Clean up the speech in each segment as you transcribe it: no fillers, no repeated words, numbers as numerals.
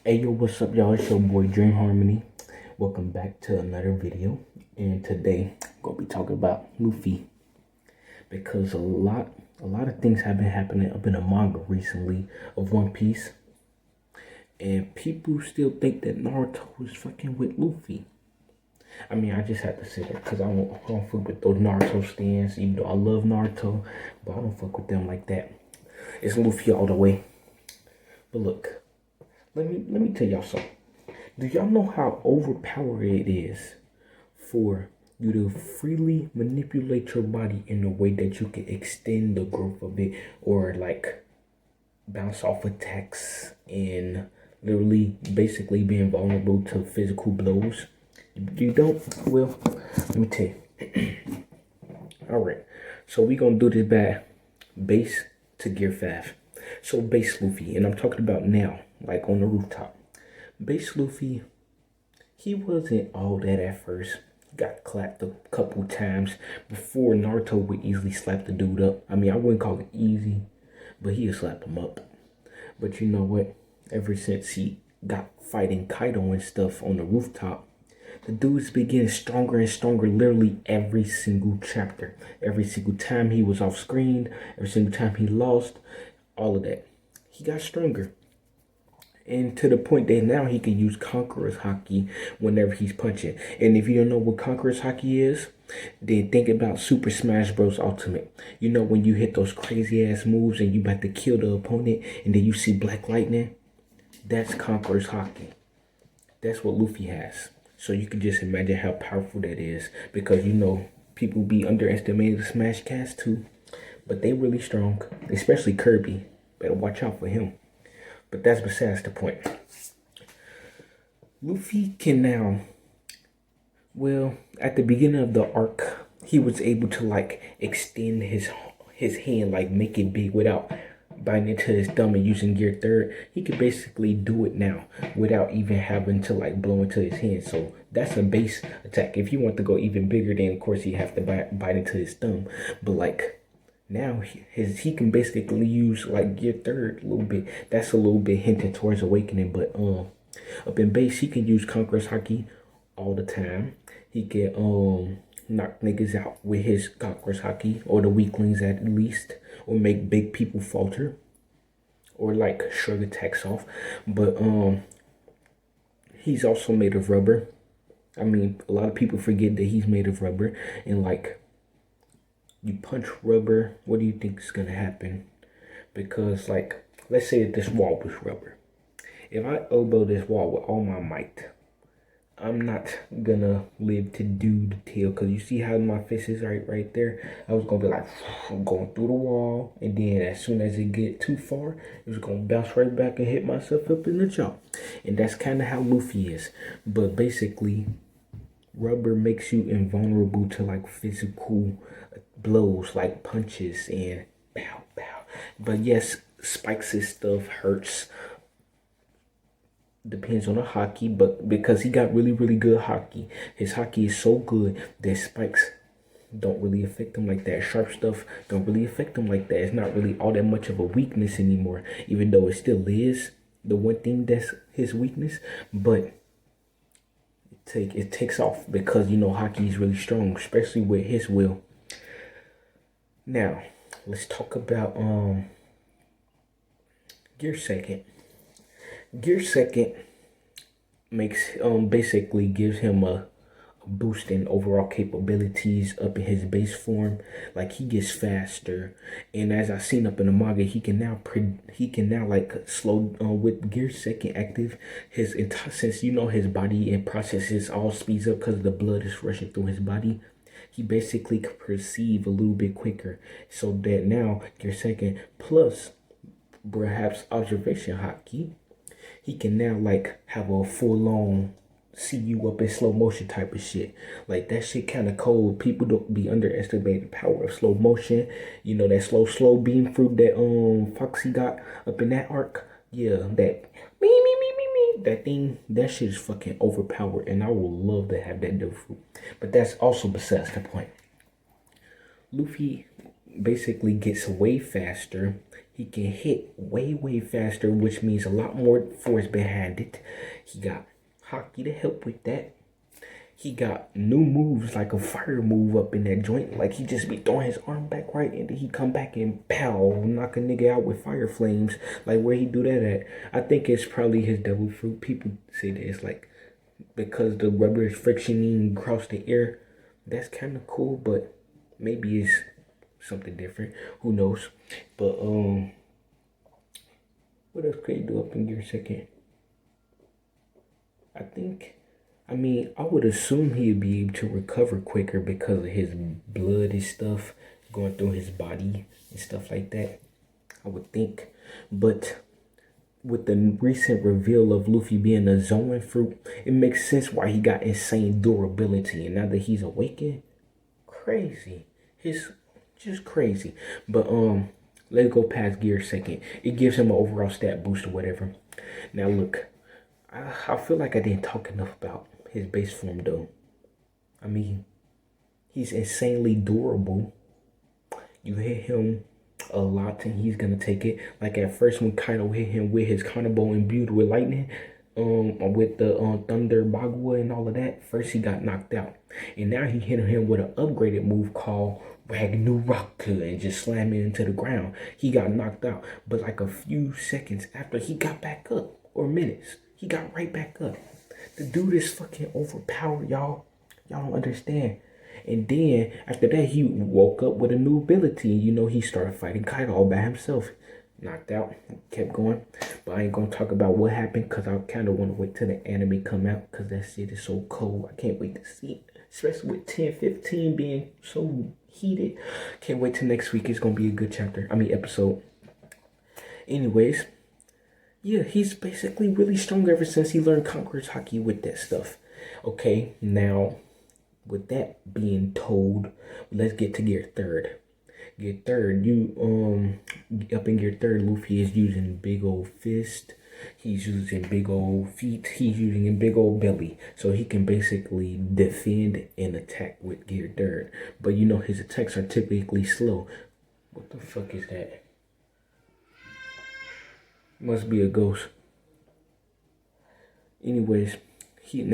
Hey yo, what's up y'all? It's your boy Dream Harmony. Welcome back to another video. And today I'm gonna be talking about Luffy because a lot of things have been happening up in the manga recently of One Piece. And people still think that Naruto is fucking with Luffy. I mean, I just have to say that because I don't fuck with those Naruto stands, even though I love Naruto, but I don't fuck with them like that. It's Luffy all the way. But look, let me tell y'all something. Do y'all know how overpowered it is for you to freely manipulate your body in a way that you can extend the growth of it or like bounce off attacks and literally basically being vulnerable to physical blows? You don't? Well, let me tell you. Alright, so we gonna do this by base to gear 5. So base Luffy, and I'm talking about now, like on the rooftop. Base Luffy, he wasn't all that at first. Got clapped a couple times before Naruto would easily slap the dude up. I mean, I wouldn't call it easy, but he'd slap him up. But you know what? Ever since he got fighting Kaido and stuff on the rooftop, the dude's been getting stronger and stronger literally every single chapter. Every single time he was off screen, every single time he lost, all of that. He got stronger. And to the point that now he can use Conqueror's Haki whenever he's punching. And if you don't know what Conqueror's Haki is, then think about Super Smash Bros. Ultimate. You know when you hit those crazy ass moves and you about to kill the opponent and then you see black lightning? That's Conqueror's Haki. That's what Luffy has. So you can just imagine how powerful that is. Because you know, people be underestimating the Smash Cast too. But they really strong. Especially Kirby. Better watch out for him. But that's besides the point. Luffy can now, well, at the beginning of the arc, he was able to like extend his hand, like make it big without biting into his thumb and using gear 3rd. He could basically do it now without even having to like blow into his hand. So that's a base attack. If you want to go even bigger, then of course you have to bite into his thumb. But like, now he can basically use like gear 3rd a little bit. That's a little bit hinted towards awakening, but up in base he can use Conqueror's Haki all the time. He can knock niggas out with his Conqueror's Haki, or the weaklings at least, or make big people falter, or like shrug attacks off. But he's also made of rubber. I mean, a lot of people forget that he's made of rubber, and like, you punch rubber, what do you think is gonna happen? Because like, let's say that this wall was rubber. If I elbow this wall with all my might, I'm not gonna live to do the tail, because you see how my fist is right there. I was gonna be like going through the wall, and then as soon as it get too far, it was gonna bounce right back and hit myself up in the jaw. And that's kind of how Luffy is. But basically, rubber makes you invulnerable to like physical blows, like punches and pow pow. But yes, Spikes' stuff hurts. Depends on the Haki, but because he got really good Haki, his Haki is so good that Spikes don't really affect him like that. Sharp stuff don't really affect him like that. It's not really all that much of a weakness anymore, even though it still is the one thing that's his weakness. But it takes off because you know Haki is really strong, especially with his will. Now let's talk about gear 2nd. Gear 2nd makes basically gives him a boost in overall capabilities up in his base form. Like, he gets faster, and as I've seen up in the manga, he can now like slow with gear 2nd active. Since you know his body and processes all speeds up because the blood is rushing through his body, he basically can perceive a little bit quicker. So that now gear 2nd plus perhaps observation Haki, he can now like have a full-on see you up in slow motion type of shit. Like, that shit kind of cold. People don't be underestimating the power of slow motion. You know, that slow beam fruit that Foxy got up in that arc. Yeah, that that thing, that shit is fucking overpowered, and I would love to have that devil fruit. But that's also besides the point. Luffy basically gets way faster, He can hit way faster, which means a lot more force behind it. He got hockey to help with that. He got new moves like a fire move up in that joint. Like he just be throwing his arm back right and then he come back and pow, knock a nigga out with fire flames. Like where he do that at? I think it's probably his devil fruit. People say that it's like because the rubber is frictioning across the air. That's kind of cool, but maybe it's something different. Who knows? But what else could he do up in gear second? I mean, I would assume he'd be able to recover quicker because of his blood and stuff going through his body and stuff like that. I would think. But with the recent reveal of Luffy being a Zoan fruit, it makes sense why he got insane durability. And now that he's awakened, crazy. It's just crazy. But let's go past gear second. It gives him an overall stat boost or whatever. Now look, I feel like I didn't talk enough about his base form though. I mean, he's insanely durable. You hit him a lot and he's gonna take it. Like at first when Kaido hit him with his Kanabo imbued with lightning, with the Thunder Bagua and all of that, first he got knocked out. And now he hit him with an upgraded move called Ragnarok and just slam it into the ground. He got knocked out. But like a few seconds after he got back up, or minutes, he got right back up. The dude is fucking overpowered, y'all. Y'all don't understand. And then after that, he woke up with a new ability. You know, he started fighting Kaido all by himself. Knocked out, kept going. But I ain't gonna talk about what happened because I kind of want to wait till the anime come out because that shit is so cold. I can't wait to see it. Especially with 10-15 being so heated. Can't wait till next week. It's gonna be a good episode. Anyways. Yeah, he's basically really strong ever since he learned Conqueror's Haki with that stuff. Okay, now, with that being told, let's get to gear third. Gear third, up in gear third, Luffy is using big old fist. He's using big old feet. He's using a big old belly. So he can basically defend and attack with gear third. But you know, his attacks are typically slow. What the fuck is that? Must be a ghost. Anyways, he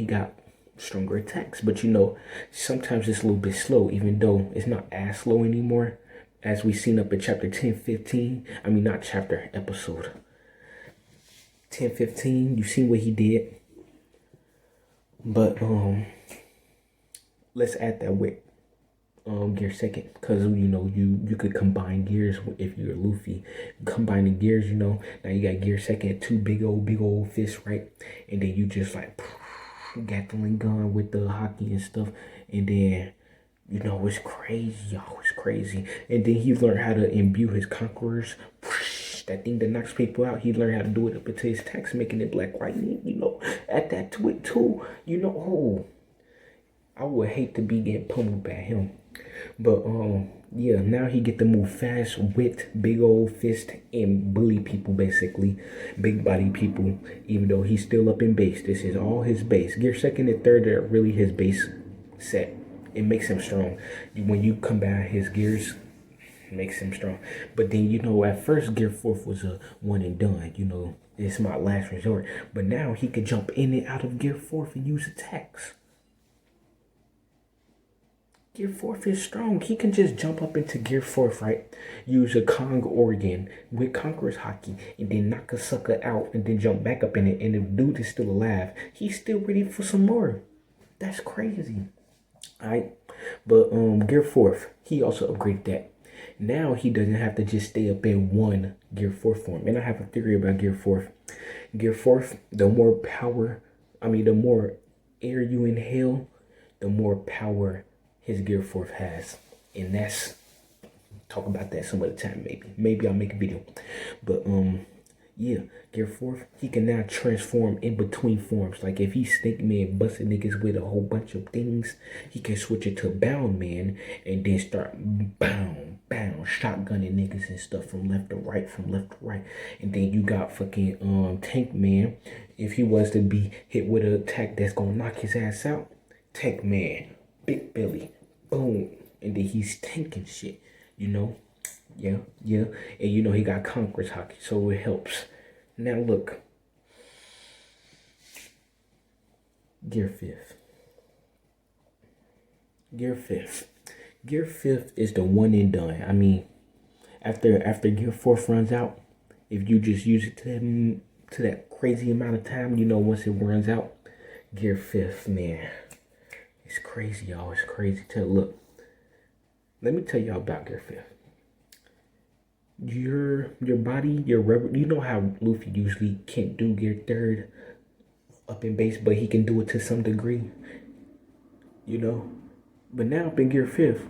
got stronger attacks, but you know, sometimes it's a little bit slow, even though it's not as slow anymore, as we seen up in chapter 10-15. I mean, not chapter, episode 10-15. You seen what he did, but let's add that with gear second, because you know you could combine gears if you're Luffy. Combining gears, you know, now you got gear second, two big old fists, right? And then you just like Gatling gun with the hockey and stuff, and then you know it's crazy, y'all. It's crazy. And then he learned how to imbue his conquerors. That thing that knocks people out, he learned how to do it up into his text, making it black lightning. You know, add that to it too. You know, I would hate to be getting pummeled by him. But yeah, now he get to move fast with big old fist and bully people, basically big body people, even though he's still up in base. This is all his base. Gear second and third are really his base set. It makes him strong. When you combine his gears, it makes him strong. But then, you know, at first gear fourth was a one and done. You know, it's my last resort. But now he could jump in and out of gear fourth and use attacks. Gear fourth is strong. He can just jump up into gear fourth, right? Use a Kong organ with Conqueror's Haki and then knock a sucker out and then jump back up in it. And if dude is still alive, he's still ready for some more. That's crazy. Alright. But gear fourth, he also upgraded that. Now he doesn't have to just stay up in one gear fourth form. And I have a theory about gear fourth. Gear fourth, the more air you inhale, the more power his gear fourth has. And that's, talk about that some other time, maybe I'll make a video. But yeah, gear fourth, he can now transform in between forms. Like if he's Snake Man busting niggas with a whole bunch of things, he can switch it to Bound Man and then start shotgunning niggas and stuff from left to right. And then you got fucking Tank Man. If he was to be hit with an attack that's gonna knock his ass out, Tank Man, big belly, boom, and then he's tanking shit, you know. Yeah, yeah. And you know he got Conqueror's Haki, so it helps. Now look. Gear 5th. Gear 5th. Gear 5th is the one and done. I mean, after Gear 4th runs out, if you just use it to that crazy amount of time, you know, once it runs out, Gear 5th, man. It's crazy, y'all. It's crazy. Look, let me tell y'all about Gear 5th. Your body, your rubber, you know how Luffy usually can't do Gear 3rd up in base, but he can do it to some degree, you know. But now up in Gear 5th,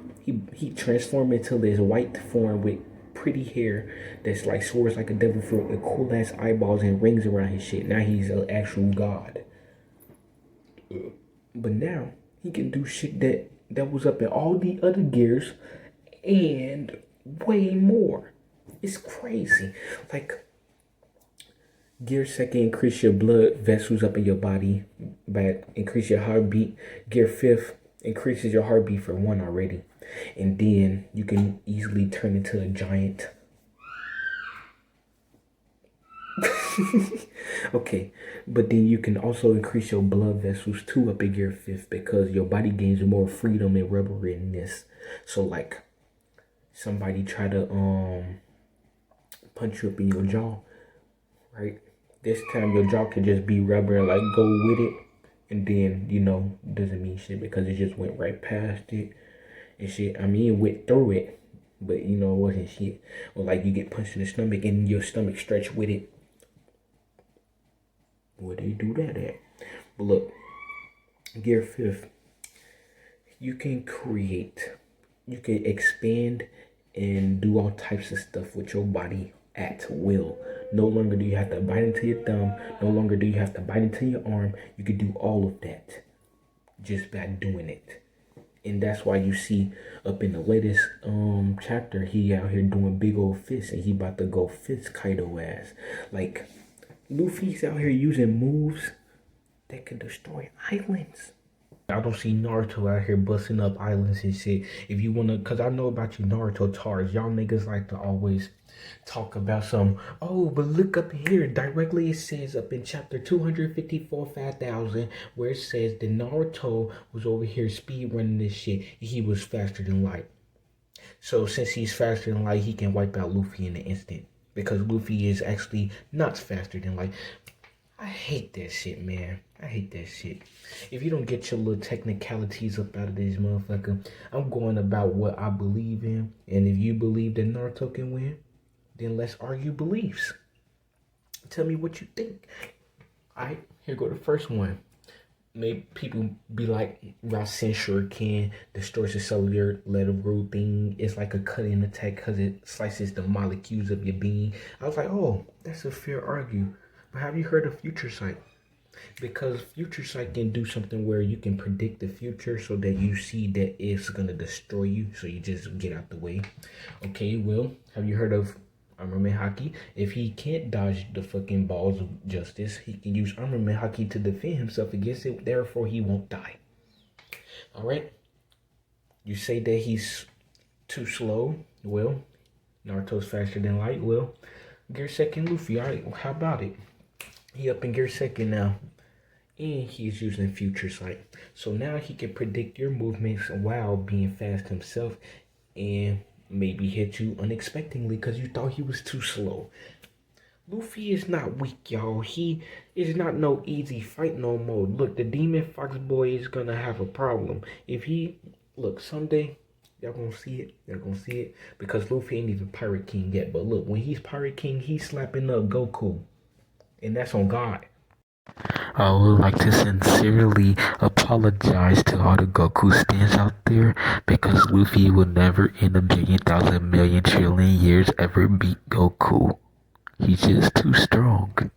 he transformed into this white form with pretty hair that's like soars like a devil fruit with cool ass eyeballs and rings around his shit. Now he's an actual god. But now he can do shit that was up in all the other gears and way more. It's crazy. Like, Gear 2nd, increase your blood vessels up in your body, but increase your heartbeat. Gear 5th increases your heartbeat for 1 already. And then you can easily turn into a giant. Okay, but then you can also increase your blood vessels too up in Gear 5th because your body gains more freedom and rubberiness. So like somebody try to punch you up in your jaw, right? This time your jaw can just be rubber and like go with it, and then, you know, doesn't mean shit because it just went right past it and shit. I mean, it went through it, but you know, it wasn't shit. Or like you get punched in the stomach and your stomach stretch with it. Where they do that at? But look, Gear 5th, you can expand and do all types of stuff with your body at will. No longer do you have to bite into your thumb. No longer do you have to bite into your arm. You can do all of that just by doing it. And that's why you see up in the latest chapter, he out here doing big old fists and he about to go fist Kaido ass. Like, Luffy's out here using moves that can destroy islands. I don't see Naruto out here busting up islands and shit. If you wanna, cause I know about you Naruto tars, y'all niggas like to always talk about some, oh, but look up here, directly it says up in chapter 254 5000, where it says that Naruto was over here speed running this shit. He was faster than light. So since he's faster than light, he can wipe out Luffy in an instant. Because Luffy is actually not faster than light. I hate that shit, man. I hate that shit. If you don't get your little technicalities up out of this motherfucker, I'm going about what I believe in. And if you believe that Naruto can win, then let's argue beliefs. Tell me what you think. Alright, here go the first one. Maybe people be like, Rasen Shuriken destroys the cellular level thing. It's like a cut-in attack because it slices the molecules of your being. I was like, oh, that's a fair argue. But have you heard of Future Sight? Because Future Sight can do something where you can predict the future so that you see that it's going to destroy you. So you just get out the way. Okay, well, have you heard of Armament Haki? If he can't dodge the fucking balls of justice, he can use Armament Haki to defend himself against it. Therefore, he won't die. Alright? You say that he's too slow. Well, Naruto's faster than light. Well, Gear 2nd Luffy. Alright, how about it? He up in Gear 2nd now. And he's using Future Sight. So now he can predict your movements while being fast himself. And maybe hit you unexpectedly because you thought he was too slow. Luffy is not weak, y'all. He is not no easy fight no more. Look, the Demon Fox Boy is gonna have a problem. If he, look, someday, y'all gonna see it. Y'all gonna see it. Because Luffy ain't even Pirate King yet. But look, when he's Pirate King, he's slapping up Goku. And that's on God. I would like to sincerely apologize to all the Goku stands out there because Luffy will never in a billion, thousand, million, trillion years ever beat Goku. He's just too strong.